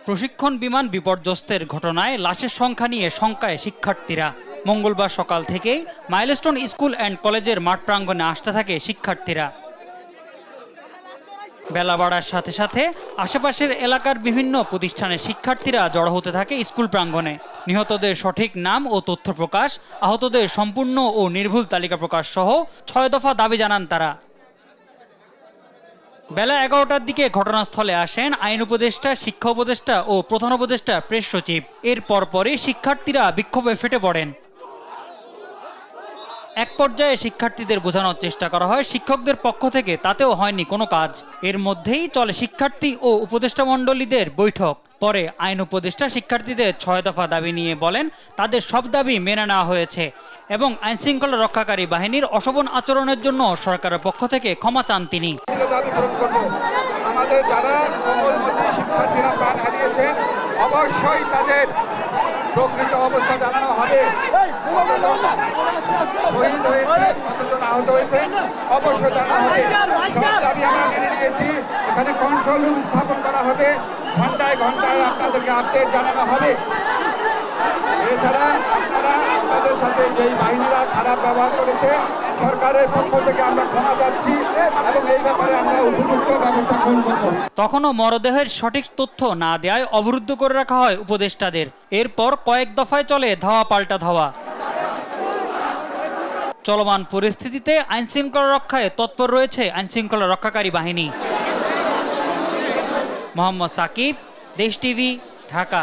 প্রশিক্ষণ বিমান বিপর্যস্তের ঘটনায় লাশের সংখ্যা নিয়ে শঙ্কায় শিক্ষার্থীরা। মঙ্গলবার সকাল থেকেই মাইলস্টোন স্কুল অ্যান্ড কলেজের মাঠ প্রাঙ্গণে আসতে থাকে শিক্ষার্থীরা। বেলা বাড়ার সাথে সাথে আশেপাশের এলাকার বিভিন্ন প্রতিষ্ঠানের শিক্ষার্থীরা জড়ো হতে থাকে স্কুল প্রাঙ্গণে। নিহতদের সঠিক নাম ও তথ্য প্রকাশ, আহতদের সম্পূর্ণ ও নির্ভুল তালিকা প্রকাশ সহ ৬ দফা দাবি জানান তারা। বেলা ১১টার দিকে ঘটনাস্থলে আসেন আইন উপদেষ্টা, শিক্ষা উপদেষ্টা ও প্রধান উপদেষ্টা প্রেস সচিব। এর পরপরই শিক্ষার্থীরা বিক্ষোভে ফেটে পড়েন। এক পর্যায়ে শিক্ষার্থীদের বোঝানোর চেষ্টা করা হয় শিক্ষকদের পক্ষ থেকে, তাতেও হয়নি কোনো কাজ। এর মধ্যেই চলে শিক্ষার্থী ও উপদেষ্টা মণ্ডলীদের বৈঠক। পরে আইন উপদেষ্টা শিক্ষার্থীদের ৬ দফা দাবি নিয়ে বলেন তাদের সব দাবি মেনে নেওয়া হয়েছে এবং আইনশৃঙ্খলা রক্ষাকারী বাহিনীর অশোভন আচরণের জন্য সরকারের পক্ষ থেকে ক্ষমা চান তিনি। আমাদের যারা কোমলমতি শিক্ষার্থীরা প্রাণ হারিয়েছেন অবশ্যই তাদের প্রকৃত অবস্থা জানানো হবে। শহীদ হয়েছে, কতজন আহত হয়েছেন অবশ্যই জানানো হবে। সব দাবি আমরা মেনে নিয়েছি। এখানে কন্ট্রোল রুম স্থাপন করা হবে, ঘন্টায় ঘন্টায় আপনাদেরকে আপডেট জানানো হবে। এছাড়া আপনারা আমাদের সাথে যেই বাহিনীরা খারাপ ব্যবহার করেছে সরকারের পক্ষ থেকে আমরা ক্ষমা চাচ্ছি এবং এই ব্যাপারে আমরা উপযুক্ত ব্যবস্থা গ্রহণ করব। তখনও মরদেহের সঠিক তথ্য না দেওয়ায় অবরুদ্ধ করে রাখা হয় উপদেষ্টাদের। এরপর কয়েক দফায় চলে ধাওয়া পাল্টা ধাওয়া। চলমান পরিস্থিতিতে আইনশৃঙ্খলা রক্ষায় তৎপর রয়েছে আইনশৃঙ্খলা রক্ষাকারী বাহিনী। মোহাম্মদ সাকিব, দেশ টিভি, ঢাকা।